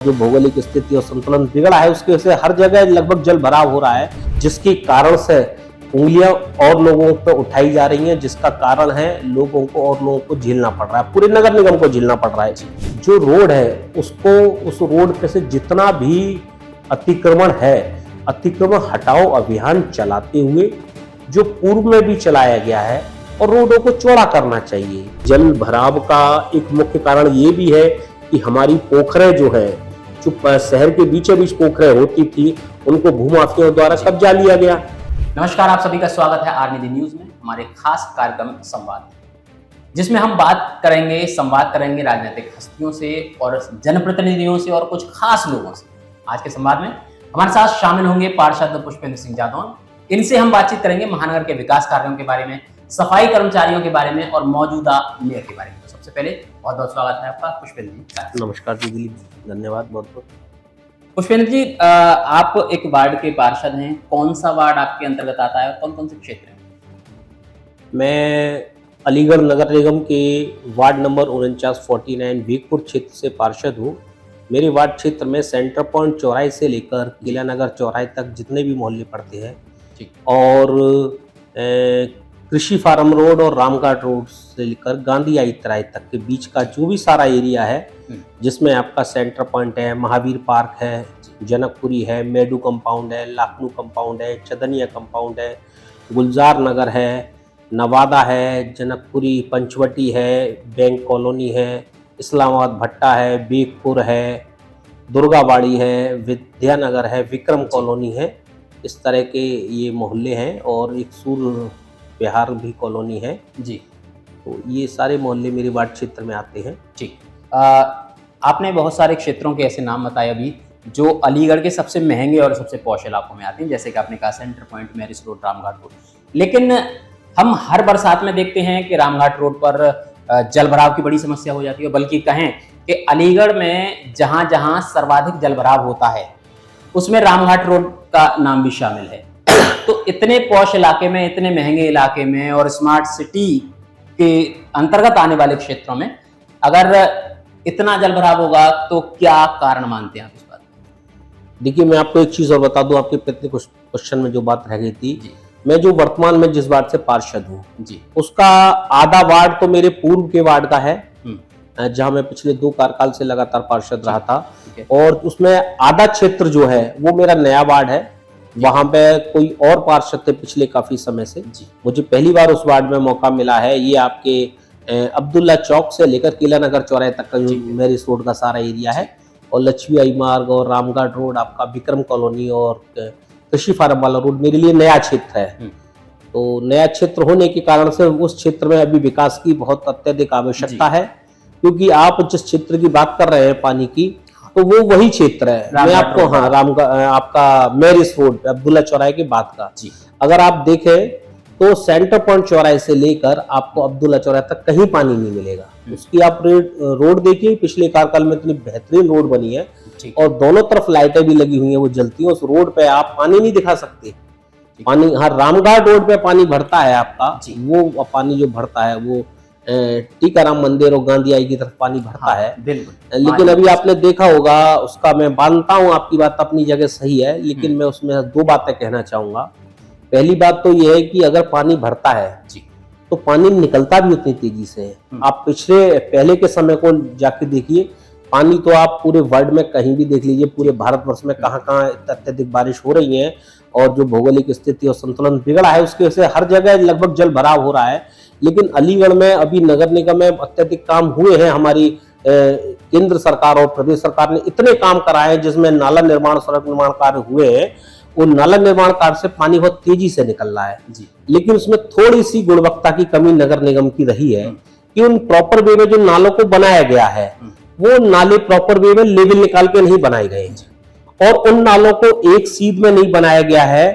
जो भौगोलिक स्थिति और संतुलन बिगड़ा है उसकी वजह से हर जगह लगभग जल भराव हो रहा है, जिसके कारण से उंगलियां और लोगों पर उठाई जा रही हैं, जिसका कारण है लोगों को और लोगों को झेलना पड़ रहा है, पूरे नगर निगम को झेलना पड़ रहा है। जो रोड है उसको उस रोड पे से जितना भी अतिक्रमण है, अतिक्रमण हटाओ अभियान चलाते हुए जो पूर्व में भी चलाया गया है और रोडों को चौड़ा करना चाहिए। जल भराव का एक मुख्य कारण ये भी है कि हमारी पोखरें जो है, जो शहर के बीचों बीच पोखरें होती थी, उनको भूमाफियाओं द्वारा कब्जा लिया गया। नमस्कार, आप सभी का स्वागत है आर निधि न्यूज में, हमारे खास कार्यक्रम संवाद, जिसमें हम संवाद करेंगे राजनीतिक हस्तियों से और जनप्रतिनिधियों से और कुछ खास लोगों से। आज के संवाद में हमारे साथ शामिल होंगे पार्षद पुष्पेंद्र सिंह जादौन। इनसे हम बातचीत करेंगे महानगर के विकास कार्यों के बारे में, सफाई कर्मचारियों के बारे में और मौजूदा मेयर के बारे में। तो सबसे पहले बहुत बहुत स्वागत है आपका पुष्पेंद्र जी। नमस्कार जी, धन्यवाद बहुत बहुत। पुष्पेंद्र जी, आप एक वार्ड के पार्षद हैं, कौन सा वार्ड आपके अंतर्गत आता है और कौन कौन से क्षेत्र हैं? मैं अलीगढ़ नगर निगम के वार्ड नंबर 49 वीकपुर क्षेत्र से पार्षद हूँ। मेरे वार्ड क्षेत्र में सेंटर पॉइंट चौराहे से लेकर किला नगर चौराहे तक जितने भी मोहल्ले पड़ते हैं और कृषि फार्म रोड और रामघाट रोड से लेकर गांधी आइतराय तक के बीच का जो भी सारा एरिया है, जिसमें आपका सेंटर पॉइंट है, महावीर पार्क है, जनकपुरी है, मेडू कंपाउंड है, लाखनू कंपाउंड है, चदनिया कंपाउंड है, गुलजार नगर है, नवादा है, जनकपुरी पंचवटी है, बैंक कॉलोनी है, इस्लामाबाद भट्टा है, बेगपुर है, दुर्गाबाड़ी है, विद्यानगर है, विक्रम कॉलोनी है। इस तरह के ये मोहल्ले हैं और एक सूर्य बिहार भी कॉलोनी है जी। तो ये सारे मोहल्ले मेरे वार्ड क्षेत्र में आते हैं जी। आपने बहुत सारे क्षेत्रों के ऐसे नाम बताए अभी जो अलीगढ़ के सबसे महंगे और सबसे पॉश इलाकों में आते हैं, जैसे कि आपने कहा centre point, marriage road, Ramghat road. लेकिन हम हर बरसात में देखते हैं कि रामघाट रोड पर जल भराव की बड़ी समस्या हो जाती है, बल्कि कहें कि अलीगढ़ में जहां जहां सर्वाधिक जल भराव होता है उसमें रामघाट रोड का नाम भी शामिल है। तो इतने पॉश इलाके में, इतने महंगे इलाके में और स्मार्ट सिटी के अंतर्गत आने वाले क्षेत्रों में अगर इतना जल भराव होगा तो क्या कारण मानते हैं आप इस बात? देखिए, मैं आपको एक चीज और बता दूं, आपके पिछले क्वेश्चन में जो बात रह गई थी जी। मैं जो वर्तमान में जिस वार्ड से पार्षद हूँ जी, उसका आधा वार्ड तो मेरे पूर्व के वार्ड का है, जहां मैं पिछले 2 कार्यकाल से लगातार पार्षद रहा था, और उसमें आधा क्षेत्र जो है वो मेरा नया वार्ड है। वहां पे कोई और पार्षद थे पिछले काफी समय से, मुझे पहली बार उस वार्ड में मौका मिला है। ये आपके अब्दुल्ला चौक से लेकर किला नगर चौराहे तक का जो मैरिज रोड का सारा एरिया है, और लक्ष्मी आई मार्ग और रामघाट रोड, आपका विक्रम कॉलोनी और कृषि फार्म वाला रोड मेरे लिए नया क्षेत्र है। तो नया क्षेत्र होने के कारण से उस क्षेत्र में अभी विकास की बहुत अत्यधिक आवश्यकता है, क्योंकि आप जिस क्षेत्र की बात कर रहे हैं पानी की, तो वो वही क्षेत्र है। मैं आपको आपका मैरिज रोड अब्दुल्ला चौराहे की बात का जी, अगर आप देखें तो सेंटर पॉइंट चौराहे से लेकर आपको अब्दुल्ला चौराहे तक कहीं पानी नहीं मिलेगा। उसकी आप रोड देखिए, पिछले कार्यकाल में इतनी बेहतरीन रोड बनी है और दोनों तरफ लाइटें भी लगी हुई हैं, वो जलती हैं। उस रोड पे आप पानी नहीं दिखा सकते। पानी, हाँ, रामघाट रोड पे पानी भरता है आपका, वो पानी जो भरता है वो टीकाराम मंदिर और गांधी आई की तरफ पानी भरता है, बिल्कुल। लेकिन अभी आपने देखा होगा, उसका मैं मानता हूं आपकी बात अपनी जगह सही है, लेकिन मैं उसमें 2 बातें कहना चाहूंगा। पहली बात तो यह है कि अगर पानी भरता है जी, तो पानी निकलता भी उतनी तेजी से है। आप पहले के समय को जाके देखिए, पानी तो आप पूरे वर्ल्ड में कहीं भी देख लीजिए, पूरे भारतवर्ष में कहाँ अत्यधिक बारिश हो रही है और जो भौगोलिक स्थिति और संतुलन बिगड़ा है उसकी वजह से हर जगह लगभग जल भराव हो रहा है। लेकिन अलीगढ़ में अभी नगर निगम में अत्यधिक काम हुए हैं। हमारी केंद्र सरकार और प्रदेश सरकार ने इतने काम कराए हैं, जिसमें नाला निर्माण, सड़क निर्माण कार्य हुए हैं। वो नाला निर्माण कार्य से पानी बहुत तेजी से निकल रहा है जी। लेकिन उसमें थोड़ी सी गुणवत्ता की कमी नगर निगम की रही है कि उन प्रॉपर वे में जो नालों को बनाया गया है, वो नाले प्रॉपर वे में लेवल निकाल के नहीं बनाए गए हैं और उन नालों को एक सीध में नहीं बनाया गया है।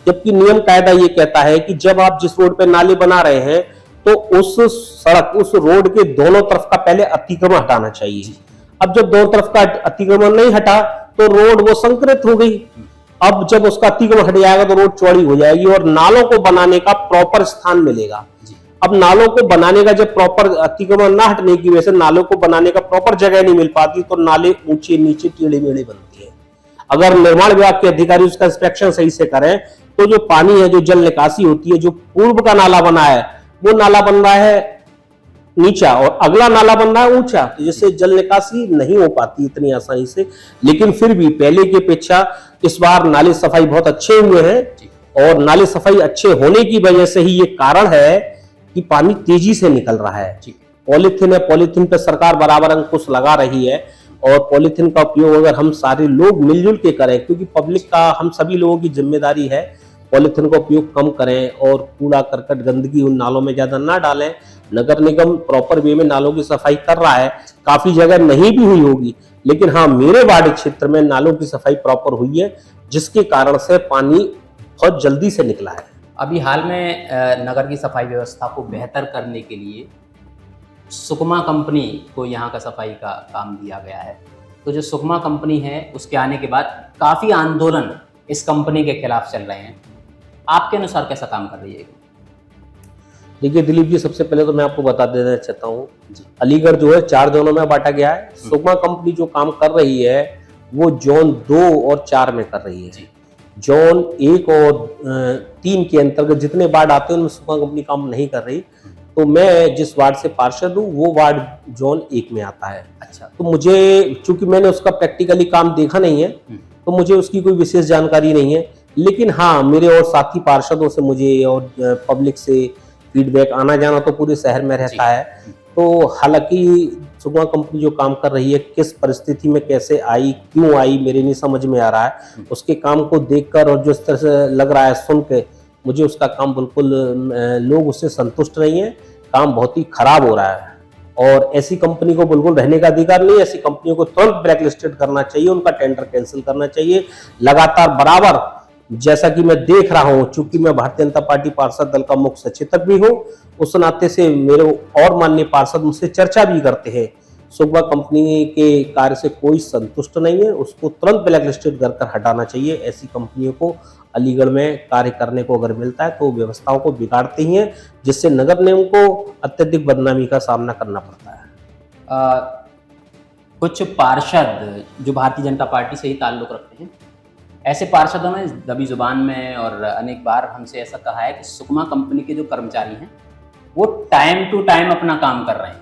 जबकि नियम कायदा ये कहता है कि जब आप जिस रोड पे नाले बना रहे हैं तो उस सड़क, उस रोड के दोनों तरफ का पहले अतिक्रमण हटाना चाहिए। अब जब दोनों तरफ का अतिक्रमण नहीं हटा तो रोड वो संक्रमित हो गई। अब जब उसका अतिक्रमण हट जाएगा तो रोड चौड़ी हो जाएगी और नालों को बनाने का प्रॉपर स्थान मिलेगा। अब नालों को बनाने का जब प्रॉपर अतिक्रमण ना हटने की वजह से नालों को बनाने का प्रॉपर जगह नहीं मिल पाती, तो नाले ऊंचे नीचे टेढ़े मेढ़े बनती है। अगर निर्माण विभाग के अधिकारी उसका इंस्पेक्शन सही से करें तो जो पानी है, जो जल निकासी होती है, जो पूर्व का नाला बना है वो नाला बन रहा है नीचा और अगला नाला बन रहा है ऊंचा, तो जिससे जल निकासी नहीं हो पाती इतनी आसानी से। लेकिन फिर भी पहले की अपेक्षा इस बार नाले सफाई बहुत अच्छे हुए हैं और नाले सफाई अच्छे होने की वजह से ही ये कारण है कि पानी तेजी से निकल रहा है। पॉलीथीन है, पॉलीथीन पे सरकार बराबर अंकुश लगा रही है और पॉलीथीन का उपयोग अगर हम सारे लोग मिलजुल के करें, क्योंकि पब्लिक का हम सभी लोगों की जिम्मेदारी है, पॉलीथीन का उपयोग कम करें और कूड़ा करकट गंदगी उन नालों में ज्यादा ना डालें। नगर निगम प्रॉपर वे में नालों की सफाई कर रहा है, काफी जगह नहीं भी हुई होगी, लेकिन हाँ मेरे वार्ड क्षेत्र में नालों की सफाई प्रॉपर हुई है, जिसके कारण से पानी बहुत जल्दी से निकला है। अभी हाल में नगर की सफाई व्यवस्था को बेहतर करने के लिए सुकमा कंपनी को यहाँ का सफाई का काम दिया गया है। तो जो सुकमा कंपनी है उसके आने के बाद काफ़ी आंदोलन इस कंपनी के खिलाफ चल रहे हैं। आपके अनुसार कैसा काम कर रही है? देखिए दिलीप जी, सबसे पहले तो मैं आपको बता देना चाहता हूँ, अलीगढ़ जो है 4 जोनों में बांटा गया है। सुकमा कंपनी जो काम कर रही है वो जोन 2 और 4 में कर रही है। जोन 1 और 3 के अंतर्गत जितने वार्ड आते हैं उनमें सुकमा कंपनी काम नहीं कर रही। तो मैं जिस वार्ड से पार्षद हूँ वो वार्ड जोन 1 में आता है। अच्छा। तो मुझे, चूंकि मैंने उसका प्रैक्टिकली काम देखा नहीं है, तो मुझे उसकी कोई विशेष जानकारी नहीं है। लेकिन हाँ, मेरे और साथी पार्षदों से मुझे और पब्लिक से फीडबैक आना जाना तो पूरे शहर में रहता है। तो हालांकि सुकमा कंपनी जो काम कर रही है, किस परिस्थिति में कैसे आई, क्यों आई, मेरे नहीं समझ में आ रहा है। उसके काम को देखकर और जिस तरह से लग रहा है सुन के, मुझे उसका काम बिल्कुल, लोग उससे संतुष्ट नहीं है। काम बहुत ही खराब हो रहा है और ऐसी कंपनी को बिल्कुल रहने का अधिकार नहीं है। ऐसी कंपनियों को तुरंत ब्लैक लिस्टेड करना चाहिए, उनका टेंडर कैंसिल करना चाहिए। लगातार बराबर, जैसा कि मैं देख रहा हूं, चूंकि मैं भारतीय जनता पार्टी पार्षद दल का मुख्य सचेतक भी हूं, उस नाते से मेरे और माननीय पार्षद मुझसे चर्चा भी करते हैं। सुकमा कंपनी के कार्य से कोई संतुष्ट नहीं है, उसको तुरंत ब्लैक लिस्टेड कर हटाना चाहिए। ऐसी कंपनियों को अलीगढ़ में कार्य करने को अगर मिलता है तो व्यवस्थाओं को बिगाड़ते ही हैं, जिससे नगर निगम को अत्यधिक बदनामी का सामना करना पड़ता है। कुछ पार्षद जो भारतीय जनता पार्टी से ही ताल्लुक रखते हैं, ऐसे पार्षदों ने दबी जुबान में और अनेक बार हमसे ऐसा कहा है कि सुकमा कंपनी के जो कर्मचारी हैं वो टाइम टू टाइम अपना काम कर रहे हैं,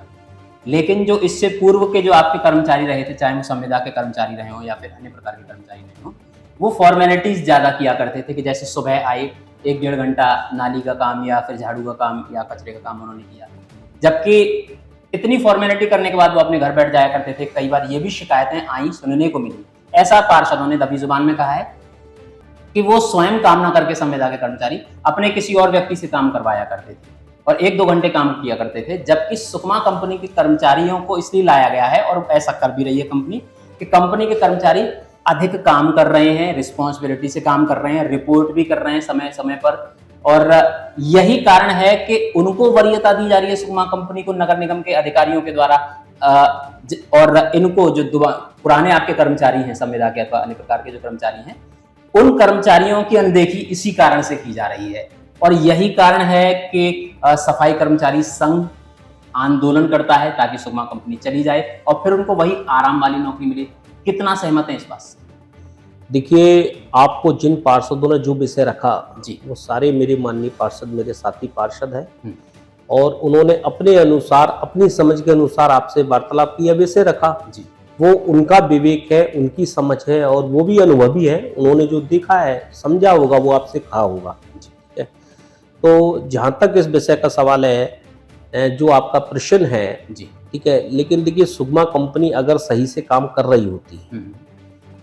लेकिन जो इससे पूर्व के जो आपके कर्मचारी रहे थे, चाहे वो संविदा के कर्मचारी रहे हों या फिर अन्य प्रकार के कर्मचारी रहे हों, वो फॉर्मेलिटीज ज़्यादा किया करते थे कि जैसे सुबह आए 1-1.5 घंटा नाली का काम या फिर झाड़ू का काम या कचरे का काम उन्होंने किया, जबकि इतनी फॉर्मेलिटी करने के बाद वो अपने घर बैठ जाया करते थे। कई बार ये भी शिकायतें आई, सुनने को मिली। ऐसा पार्षदों ने दबी जुबान में कहा है कि वो स्वयं काम ना करके संविदा के कर्मचारी अपने किसी और व्यक्ति से काम करवाया करते थे और 1-2 घंटे काम किया करते थे, जबकि सुकमा कंपनी के कर्मचारियों को इसलिए लाया गया है और ऐसा कर भी रही है कंपनी कि कंपनी के कर्मचारी अधिक काम कर रहे हैं, रिस्पॉन्सिबिलिटी से काम कर रहे हैं, रिपोर्ट भी कर रहे हैं समय समय पर, और यही कारण है कि उनको वरीयता दी जा रही है सुकमा कंपनी को नगर निगम के अधिकारियों के द्वारा। और इनको जो पुराने आपके कर्मचारी हैं, संविदा के अथवा अन्य प्रकार के जो कर्मचारी हैं, उन कर्मचारियों की अनदेखी इसी कारण से की जा रही है। और यही कारण है कि सफाई कर्मचारी संघ आंदोलन करता है ताकि सुकमा कंपनी चली जाए और फिर उनको वही आराम वाली नौकरी मिले। कितना सहमत है इस बात से? देखिए, आपको जिन पार्षदों ने जो विषय रखा जी, वो सारे मेरे माननीय पार्षद, मेरे साथी पार्षद हैं और उन्होंने अपने अनुसार, अपनी समझ के अनुसार आपसे वार्तालाप किया, विषय रखा जी। वो उनका विवेक है, उनकी समझ है और वो भी अनुभवी है। उन्होंने जो देखा है, समझा होगा, वो आपसे कहा होगा। ठीक है, तो जहां तक इस विषय का सवाल है, जो आपका प्रश्न है जी, ठीक है, लेकिन देखिए सुकमा कंपनी अगर सही से काम कर रही होती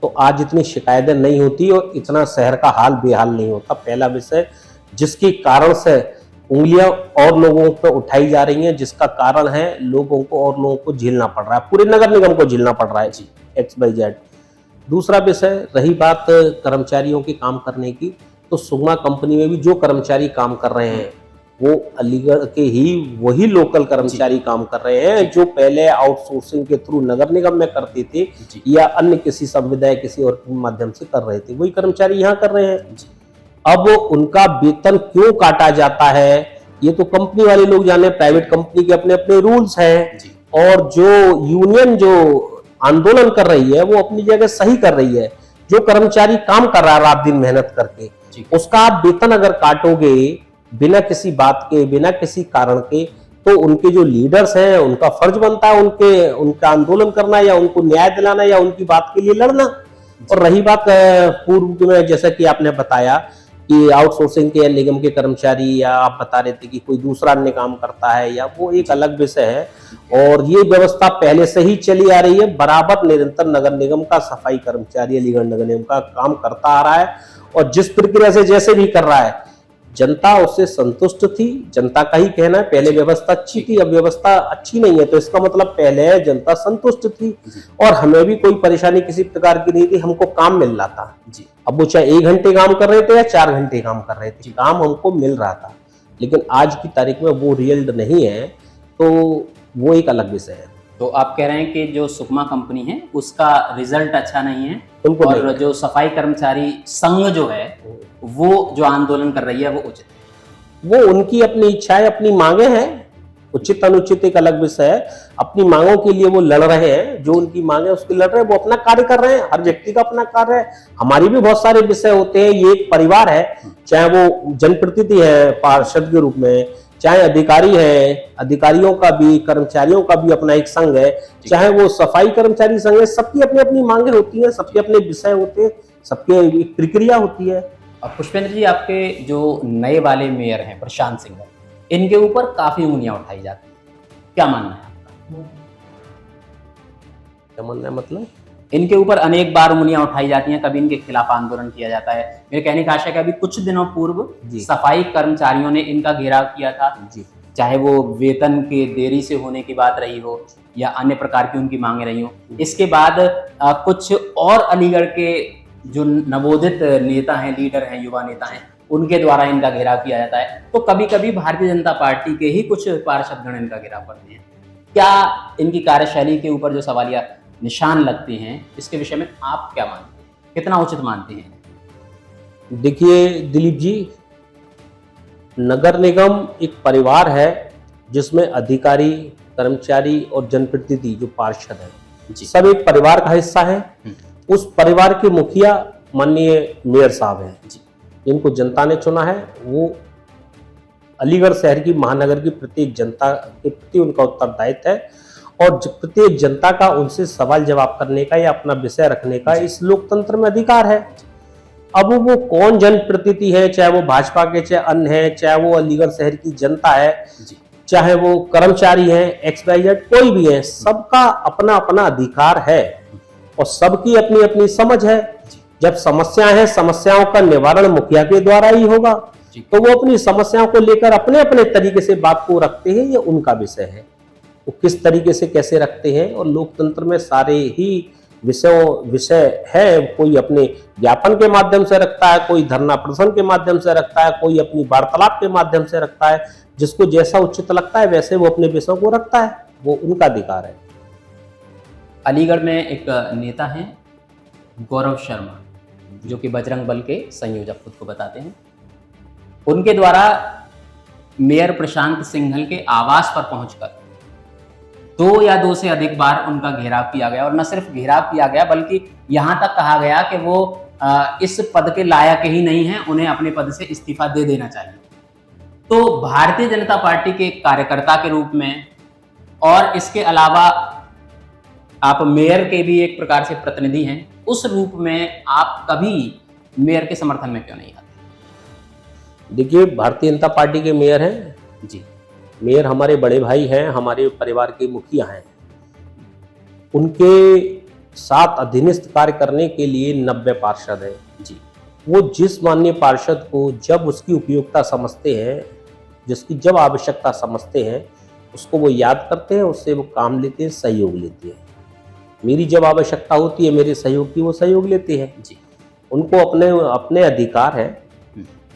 तो आज इतनी शिकायतें नहीं होती और इतना शहर का हाल बेहाल नहीं होता। पहला विषय जिसके कारण से उंगलियां और लोगों पर उठाई जा रही हैं, जिसका कारण है लोगों को और लोगों को झेलना पड़ रहा है, पूरे नगर निगम को झेलना पड़ रहा है जी, XYZ। दूसरा विषय रही बात कर्मचारियों के काम करने की, तो सुकमा कंपनी में भी जो कर्मचारी काम कर रहे हैं वो अलीगढ़ के ही वही लोकल कर्मचारी काम कर रहे हैं जो पहले आउटसोर्सिंग के थ्रू नगर निगम में करते थे या अन्य किसी संविदा किसी और माध्यम से कर रहे थे, वही कर्मचारी यहाँ कर रहे हैं। अब उनका वेतन क्यों काटा जाता है, ये तो कंपनी वाले लोग जाने, प्राइवेट कंपनी के अपने अपने रूल्स हैं। जी। और जो यूनियन जो आंदोलन कर रही है वो अपनी जगह सही कर रही है। जो कर्मचारी काम कर रहा है रात दिन मेहनत करके, उसका आप वेतन अगर काटोगे बिना किसी बात के, बिना किसी कारण के, तो उनके जो लीडर्स हैं उनका फर्ज बनता है उनका आंदोलन करना या उनको न्याय दिलाना या उनकी बात के लिए लड़ना। और रही बात पूर्व में, जैसा कि आपने बताया कि आउटसोर्सिंग के या निगम के कर्मचारी, या आप बता रहे थे कि कोई दूसरा अन्य काम करता है, या वो एक अलग विषय है। और ये व्यवस्था पहले से ही चली आ रही है, बराबर निरंतर नगर निगम का सफाई कर्मचारी अलीगढ़ नगर निगम का काम करता आ रहा है। और जिस प्रक्रिया से जैसे भी कर रहा है, जनता उससे संतुष्ट थी। जनता का ही कहना है पहले व्यवस्था अच्छी थी, अब व्यवस्था अच्छी नहीं है, तो इसका मतलब पहले जनता संतुष्ट थी और हमें भी कोई परेशानी किसी प्रकार की नहीं थी, हमको काम मिल रहा था। अब वो चाहे 1 घंटे काम कर रहे थे या 4 घंटे काम कर रहे थे, काम हमको मिल रहा था। लेकिन आज की तारीख में वो रियल नहीं है, तो वो एक अलग विषय है। तो आप कह रहे हैं कि जो सुकमा कंपनी है उसका रिजल्ट अच्छा नहीं है, उनको और नहीं। जो सफाई कर्मचारी संघ जो है वो जो आंदोलन कर रही है वो उचित है। वो उनकी अपनी इच्छाएं, अपनी मांगे हैं। उचित अनुचित एक अलग विषय है। अपनी मांगों के लिए वो लड़ रहे हैं, जो उनकी मांगे उसके लड़ रहे हैं, वो अपना कार्य कर रहे हैं। हर व्यक्ति का अपना कार्य है, हमारी भी बहुत सारे विषय होते हैं। ये एक परिवार है, चाहे वो जनप्रतिनिधि है पार्षद के रूप में, चाहे अधिकारी है, अधिकारियों का भी, कर्मचारियों का भी अपना एक संघ है, चाहे वो सफाई कर्मचारी संघ है। सबकी अपनी अपनी मांगे होती हैं, सबके अपने विषय होते हैं, सबके एक प्रक्रिया होती है। और पुष्पेंद्र जी, आपके जो नए वाले मेयर हैं प्रशांत सिंह, इनके ऊपर काफी उंगलियां उठाई जाती हैं, क्या मानना है आपका? क्या मानना है मतलब? इनके ऊपर अनेक बार उंगलियां उठाई जाती हैं, कभी इनके खिलाफ आंदोलन किया जाता है। मेरे कहने का आशा है कि अभी कुछ दिनों पूर्व सफाई कर्मचारियों ने इनका घेराव किया था, चाहे वो वेतन के देरी से होने की बात रही हो या अन्य प्रकार की उनकी मांगे रही हो। इसके बाद कुछ और अलीगढ़ के जो नवोदित नेता हैं, लीडर हैं, युवा नेता हैं, उनके द्वारा इनका घेराव किया जाता है। तो कभी कभी भारतीय जनता पार्टी के ही कुछ पार्षदगण इनका घेराव करते हैं। क्या इनकी कार्यशैली के ऊपर जो सवालिया निशान लगते हैं, इसके विषय में आप क्या मानते हैं, कितना उचित मानते हैं? देखिए दिलीप जी, नगर निगम एक परिवार है जिसमें अधिकारी, कर्मचारी और जनप्रतिनिधि जो पार्षद हैं, सब एक परिवार का हिस्सा है। उस परिवार के मुखिया माननीय मेयर साहब हैं, जिनको जनता ने चुना है। वो अलीगढ़ शहर की, महानगर की प्रत्येक जनता के प्रति उनका उत्तरदायित्व है, और प्रत्येक जनता का उनसे सवाल जवाब करने का या अपना विषय रखने का इस लोकतंत्र में अधिकार है। अब वो कौन जनप्रतिनिधि है, चाहे वो भाजपा के, चाहे अन्य है, चाहे वो अलीगढ़ शहर की जनता है, चाहे वो कर्मचारी है, XYZ कोई भी है, सबका अपना अपना अधिकार है और सबकी अपनी अपनी समझ है। जब समस्याएं हैं, समस्याओं का निवारण मुखिया के द्वारा ही होगा, तो वो अपनी समस्याओं को लेकर अपने अपने तरीके से बात को रखते हैं, ये उनका विषय है। वो किस तरीके से कैसे रखते हैं, और लोकतंत्र में सारे ही विषय है। कोई अपने ज्ञापन के माध्यम से रखता है, कोई धरना प्रदर्शन के माध्यम से रखता है, कोई अपनी वार्तालाप के माध्यम से रखता है। जिसको जैसा उचित लगता है वैसे वो अपने विषयों को रखता है, वो उनका अधिकार है। अलीगढ़ में एक नेता हैं गौरव शर्मा, जो कि बजरंग बल के संयोजक खुद को बताते हैं। उनके द्वारा मेयर प्रशांत सिंघल के आवास पर पहुंचकर 2 या 2 से अधिक बार उनका घेराव किया गया, और न सिर्फ घेराव किया गया बल्कि यहां तक कहा गया कि वो इस पद के लायक ही नहीं है, उन्हें अपने पद से इस्तीफा दे देना चाहिए। तो भारतीय जनता पार्टी के कार्यकर्ता के रूप में, और इसके अलावा आप मेयर के भी एक प्रकार से प्रतिनिधि हैं, उस रूप में आप कभी मेयर के समर्थन में क्यों नहीं आते? देखिए, भारतीय जनता पार्टी के मेयर हैं जी, मेयर हमारे बड़े भाई हैं, हमारे परिवार के मुखिया हैं। उनके साथ अधीनस्थ कार्य करने के लिए 90 पार्षद हैं जी। वो जिस माननीय पार्षद को जब उसकी उपयोगिता समझते हैं, जिसकी जब आवश्यकता समझते हैं, उसको वो याद करते हैं, उससे वो काम लेते हैं, सहयोग लेते हैं। मेरी जब आवश्यकता होती है मेरे सहयोग की, वो सहयोग लेते हैं जी। उनको अपने अपने अधिकार है।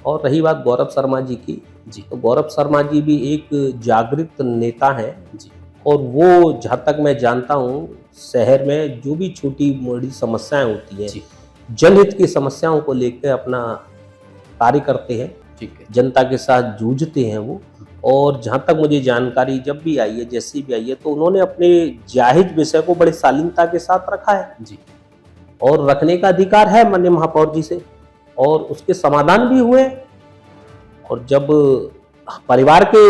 और रही बात गौरव शर्मा जी की, तो गौरव शर्मा जी भी एक जागृत नेता हैं जी। और वो जहाँ तक मैं जानता हूँ, शहर में जो भी छोटी मोटी समस्याएं होती हैं, जनहित की समस्याओं को लेकर अपना कार्य करते हैं, ठीक है। जनता के साथ जूझते हैं वो, और जहाँ तक मुझे जानकारी जब भी आई है, जैसी भी आई है, तो उन्होंने अपने जायज़ विषय को बड़ी शालीनता के साथ रखा है जी। और रखने का अधिकार है माननीय महापौर जी से, और उसके समाधान भी हुए। और जब परिवार के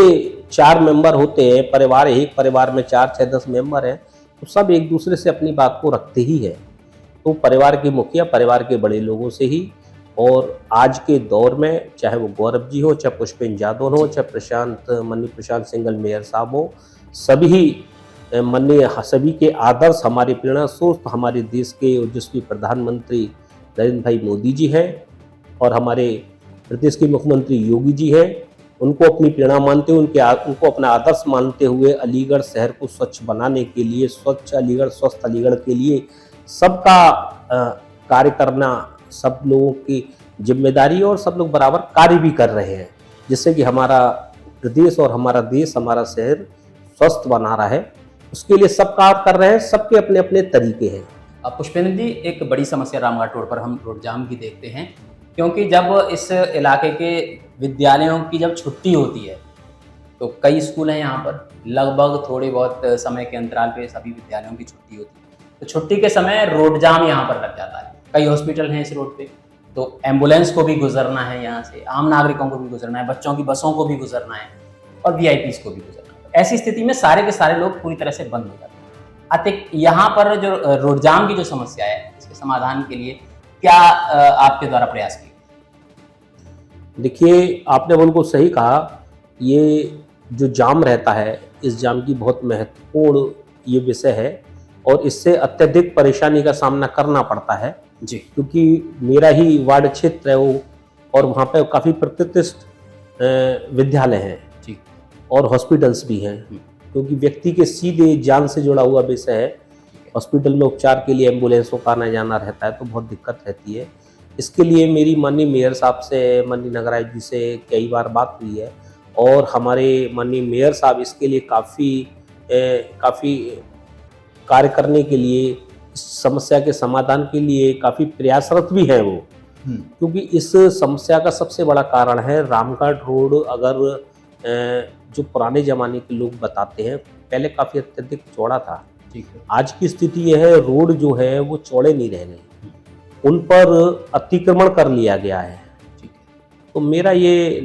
4 मेंबर होते हैं, एक परिवार में 4, 6, 10 मेंबर हैं, तो सब एक दूसरे से अपनी बात को रखते ही हैं। तो परिवार के मुखिया, परिवार के बड़े लोगों से ही, और आज के दौर में चाहे वो गौरव जी हो, चाहे पुष्पेंद्र यादव हो, चाहे माननीय प्रशांत सिंघल मेयर साहब हो, सभी सभी के आदर्श, हमारे प्रेरणा स्रोत हमारे देश के ओजस्वी प्रधानमंत्री नरेंद्र भाई मोदी जी हैं, और हमारे प्रदेश के मुख्यमंत्री योगी जी हैं। उनको अपनी प्रेरणा मानते हुए, उनको अपना आदर्श मानते हुए अलीगढ़ शहर को स्वच्छ बनाने के लिए, स्वच्छ अलीगढ़, स्वस्थ अलीगढ़ के लिए सबका कार्य करना सब लोगों की जिम्मेदारी, और सब लोग बराबर कार्य भी कर रहे हैं, जिससे कि हमारा प्रदेश और हमारा देश, हमारा शहर स्वस्थ बना रहा है। उसके लिए सब कार्य कर रहे हैं, सबके अपने अपने तरीके हैं। अब पुष्पेंद्र जी, एक बड़ी समस्या रामघाट रोड पर हम रोड जाम की देखते हैं, क्योंकि जब इस इलाके के विद्यालयों की जब छुट्टी होती है, तो कई स्कूल हैं यहाँ पर, लगभग थोड़ी बहुत समय के अंतराल पे सभी विद्यालयों की छुट्टी होती है, तो छुट्टी के समय रोड जाम यहाँ पर लग जाता है। कई हॉस्पिटल हैं इस रोड पे, तो एम्बुलेंस को भी गुजरना है यहाँ से, आम नागरिकों को भी गुजरना है, बच्चों की बसों को भी गुजरना है, और वीआईपीज को भी गुजरना है। ऐसी स्थिति में सारे के सारे लोग पूरी तरह से बंद हो जाते हैं। अतिक यहाँ पर जो रोड जाम की जो समस्या है, इसके समाधान के लिए क्या आपके द्वारा प्रयास किए? देखिए, आपने उनको सही कहा, ये जो जाम रहता है, इस जाम की बहुत महत्वपूर्ण ये विषय है, और इससे अत्यधिक परेशानी का सामना करना पड़ता है जी। क्योंकि मेरा ही वार्ड क्षेत्र है वो, और वहाँ पे काफ़ी प्रतिष्ठित विद्यालय हैं जी। और हॉस्पिटल्स भी हैं, क्योंकि व्यक्ति के सीधे जान से जुड़ा हुआ विषय है। हॉस्पिटल में उपचार के लिए एम्बुलेंसों का आना जाना रहता है, तो बहुत दिक्कत रहती है। इसके लिए मेरी माननीय मेयर साहब से, माननीय नगरायुक्त जी से कई बार बात हुई है, और हमारे माननीय मेयर साहब इसके लिए काफ़ी कार्य करने के लिए, इस समस्या के समाधान के लिए काफ़ी प्रयासरत भी हैं वो, क्योंकि इस समस्या का सबसे बड़ा कारण है रामघाट रोड। अगर जो पुराने ज़माने के लोग बताते हैं, पहले काफ़ी अत्यधिक चौड़ा था। ठीक है। आज की स्थिति यह है, रोड जो है वो चौड़े नहीं रह गए, उन पर अतिक्रमण कर लिया गया है। ठीक है। तो मेरा ये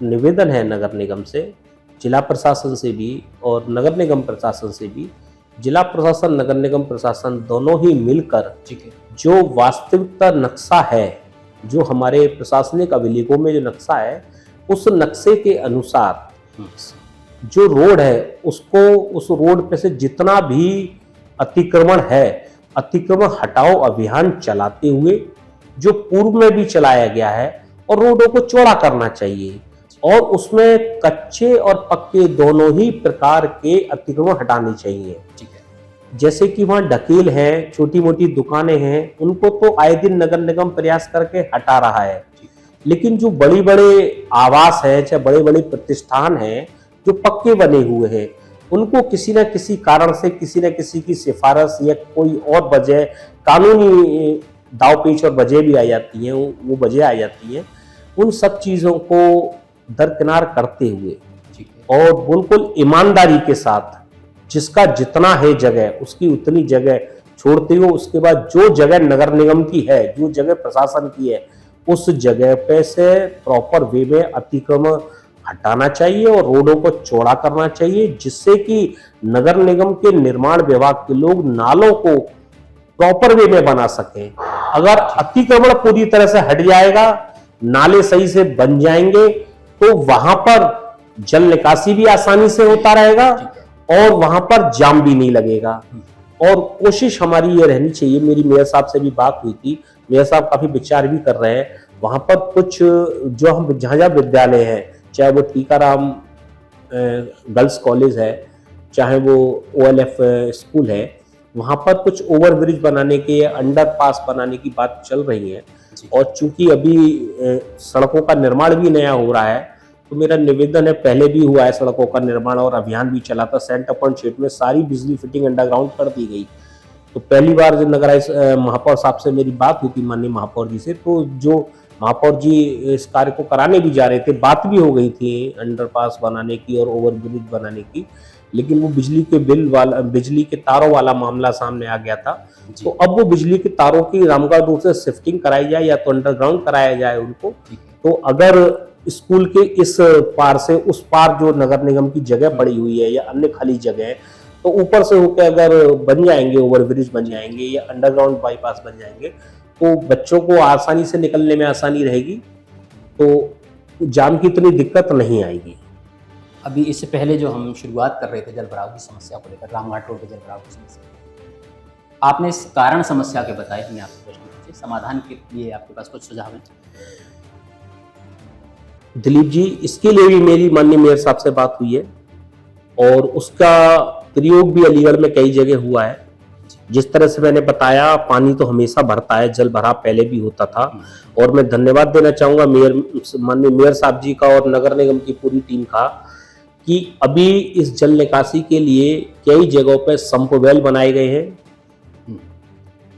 निवेदन है नगर निगम से, जिला प्रशासन से भी और नगर निगम प्रशासन से भी, जिला प्रशासन, नगर निगम प्रशासन दोनों ही मिलकर, ठीक है, जो वास्तविकता नक्शा है, जो हमारे प्रशासनिक अभिलेखों में जो नक्शा है, उस नक्शे के अनुसार जो रोड है, उसको, उस रोड पे से जितना भी अतिक्रमण है, अतिक्रमण हटाओ अभियान चलाते हुए, जो पूर्व में भी चलाया गया है, और रोडों को चौड़ा करना चाहिए, और उसमें कच्चे और पक्के दोनों ही प्रकार के अतिक्रमण हटाने चाहिए। ठीक है। जैसे कि वहाँ ढकेल है, छोटी मोटी दुकानें हैं, उनको तो आए दिन नगर निगम प्रयास करके हटा रहा है, लेकिन जो बड़ी बड़े आवास है, चाहे बड़े बड़े प्रतिष्ठान हैं जो पक्के बने हुए हैं, उनको किसी न किसी कारण से, किसी न किसी की सिफारिश या कोई और वजह, कानूनी दाव पेच और वजह भी आ जाती हैं, वो वजह आ जाती हैं, उन सब चीज़ों को दरकिनार करते हुए और बिल्कुल ईमानदारी के साथ, जिसका जितना है जगह, उसकी उतनी जगह छोड़ते हुए, उसके बाद जो जगह नगर निगम की है, जो जगह प्रशासन की है, उस जगह पे से प्रॉपर वे में अतिक्रमण हटाना चाहिए और रोडों को चौड़ा करना चाहिए, जिससे कि नगर निगम के निर्माण विभाग के लोग नालों को प्रॉपर वे में बना सकें। अगर अतिक्रमण पूरी तरह से हट जाएगा, नाले सही से बन जाएंगे, तो वहां पर जल निकासी भी आसानी से होता रहेगा और वहां पर जाम भी नहीं लगेगा। और कोशिश हमारी ये रहनी चाहिए, मेरी मेयर साहब से भी बात हुई थी, मेयर साहब काफी विचार भी कर रहे हैं, वहां पर कुछ जो हम जहाँ विद्यालय हैं, चाहे वो टीकाराम गर्ल्स कॉलेज है, चाहे वो OLF स्कूल है, वहां पर कुछ ओवरब्रिज बनाने के, अंडरपास बनाने की बात चल रही है। और चूंकि अभी सड़कों का निर्माण भी नया हो रहा है, तो मेरा निवेदन है, पहले भी हुआ है सड़कों का निर्माण और अभियान भी चला था, सेंटर पॉइंट क्षेत्र में सारी बिजली फिटिंग अंडरग्राउंड कर दी गई। तो पहली बार जब नगर महापौर साहब से मेरी बात हुई थी, माननीय महापौर जी से, तो जो महापौर जी इस कार्य को कराने भी जा रहे थे, बात भी हो गई थी अंडरपास बनाने की और ओवरब्रिज बनाने की, लेकिन वो बिजली के तारों वाला मामला सामने आ गया था। तो अब वो बिजली के तारों की रामगढ़ रोड से शिफ्टिंग कराई जाए या तो अंडरग्राउंड कराया जाए उनको। तो अगर स्कूल के इस पार से उस पार जो नगर निगम की जगह पड़ी हुई है या अन्य खाली जगह है, तो ऊपर से होकर अगर बन जाएंगे, ओवरब्रिज बन जाएंगे या अंडरग्राउंड बाईपास बन जाएंगे, तो बच्चों को आसानी से निकलने में आसानी रहेगी, तो जाम की इतनी दिक्कत नहीं आएगी। अभी इससे पहले जो हम शुरुआत कर रहे थे जल भराव की समस्या को लेकर, रामघाट रोड पे जल भराव की समस्या, आपने इस कारण समस्या के बताए, मैं आपसे प्रश्न पूछे, समाधान के लिए आपके पास कुछ सुझाव हैं? दिलीप जी, इसके लिए भी मेरी माननीय मेयर साहब से बात हुई है और उसका प्रयोग भी अलीगढ़ में कई जगह हुआ है। जिस तरह से मैंने बताया, पानी तो हमेशा भरता है, जल भराव पहले भी होता था और मैं धन्यवाद देना चाहूंगा माननीय मेयर साहब जी का और नगर निगम की पूरी टीम का कि अभी इस जल निकासी के लिए कई जगहों पर संप वेल बनाए गए हैं,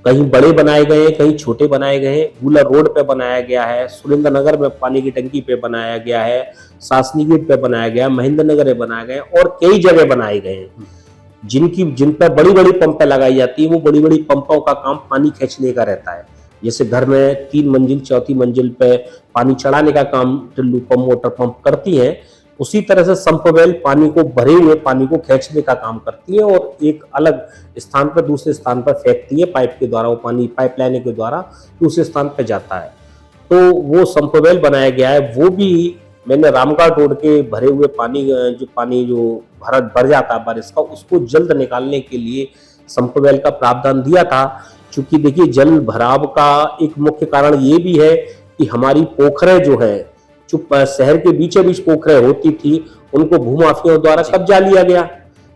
कहीं बड़े बनाए गए हैं, कहीं छोटे बनाए गए हैं। गुला रोड पे बनाया गया है, सुरेंद्र नगर में पानी की टंकी पे बनाया गया है, सासनी गेट पे बनाया गया, महेंद्र नगर में बनाया गया और कई जगह बनाए गए हैं जिन पर बड़ी बड़ी पंपें लगाई जाती है। वो बड़ी बड़ी पंपों का काम पानी खींचने का रहता है। जैसे घर में 3 मंजिल 4थी मंजिल पे पानी चढ़ाने का काम टिल्लू पंप, मोटर पंप करती है, उसी तरह से संपवेल पानी को, भरे हुए पानी को खींचने का काम करती है और एक अलग स्थान पर दूसरे स्थान पर फेंकती है पाइप के द्वारा। वो पानी पाइपलाइन के द्वारा दूसरे स्थान पर जाता है। तो वो संपवेल बनाया गया है। वो भी मैंने रामगढ़ रोड के भरे हुए पानी जो भर जाता है बारिश का, उसको जल्द निकालने के लिए संपवेल का प्रावधान दिया था। चूंकि देखिए, जल भराव का एक मुख्य कारण ये भी है कि हमारी पोखरें जो है, जो शहर के बीचों बीच पोखरें होती थी, उनको भूमाफियाओं द्वारा कब्जा लिया गया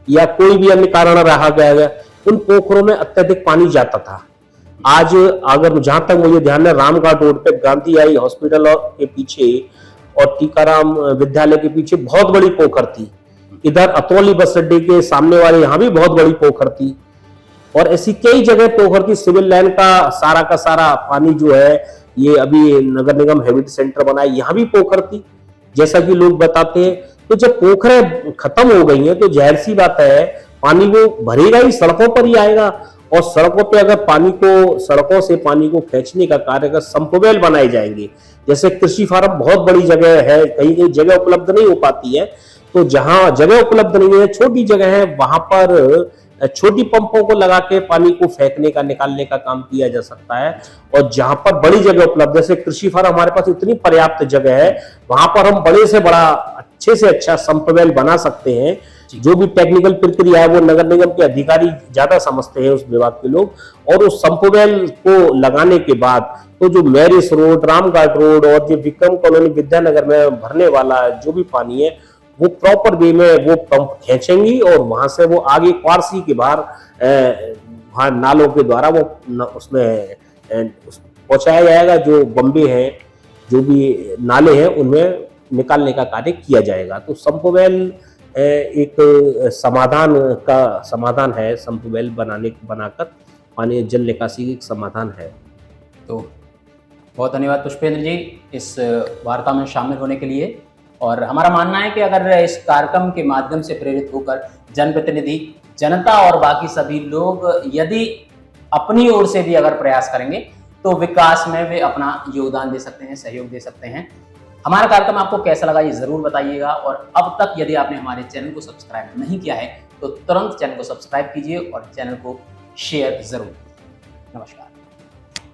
या कोई भी अन्य कारण रहा गया, उन पोखरों में अत्यधिक पानी जाता था। आज अगर जहां तक मुझे ध्यान है, रामगढ़ रोड पे गांधी आई हॉस्पिटल के पीछे और टीकाराम विद्यालय के पीछे बहुत बड़ी पोखर थी। इधर अतरौली बस अड्डे के सामने वाले यहाँ भी बहुत बड़ी पोखर थी और ऐसी कई जगह पोखर थी। सिविल लाइन का सारा पानी जो है, ये अभी नगर निगम हैबिट सेंटर बना है, यहाँ भी पोखर थी जैसा कि लोग बताते हैं। तो जब पोखरें खत्म हो गई हैं तो जाहिर सी बात है, पानी वो भरेगा ही, सड़कों पर ही आएगा और सड़कों पे अगर सड़कों से पानी को खींचने का कार्य अगर संपवेल बनाए जाएंगे, जैसे कृषि फार्म बहुत बड़ी जगह है, कहीं कहीं जगह उपलब्ध नहीं हो पाती है, तो जहां जगह उपलब्ध नहीं है, छोटी जगह है, वहां पर छोटी पंपों को लगा के पानी को फेंकने का, निकालने का काम किया जा सकता है। और जहां पर बड़ी जगह उपलब्ध है, जैसे कृषि फार्म हमारे पास इतनी पर्याप्त जगह है, वहां पर हम बड़े से बड़ा, अच्छे से अच्छा संपवेल बना सकते हैं। जो भी टेक्निकल प्रक्रिया है वो नगर निगम के अधिकारी ज्यादा समझते हैं, उस विभाग के लोग। और उस संपवेल को लगाने के बाद तो जो मैरिस रोड, रामघाट रोड और जो विक्रम कॉलोनी विद्यानगर में भरने वाला जो भी पानी है, वो प्रॉपर वे में वो पंप खींचेंगी और वहां से वो आगे क्वारसी के बाहर नालों के द्वारा वो उसमें पहुंचाया जाएगा। जो बम्बे हैं, जो भी नाले हैं, उनमें निकालने का कार्य किया जाएगा। तो संपवेल एक समाधान है। संपवेल बनाकर पानी जल निकासी की एक समाधान है। तो बहुत धन्यवाद पुष्पेंद्र जी इस वार्ता में शामिल होने के लिए। और हमारा मानना है कि अगर इस कार्यक्रम के माध्यम से प्रेरित होकर जनप्रतिनिधि, जनता और बाकी सभी लोग यदि अपनी ओर से भी अगर प्रयास करेंगे तो विकास में वे अपना योगदान दे सकते हैं, सहयोग दे सकते हैं। हमारा कार्यक्रम आपको कैसा लगा ये जरूर बताइएगा। और अब तक यदि आपने हमारे चैनल को सब्सक्राइब नहीं किया है तो तुरंत चैनल को सब्सक्राइब कीजिए और चैनल को शेयर जरूर। नमस्कार।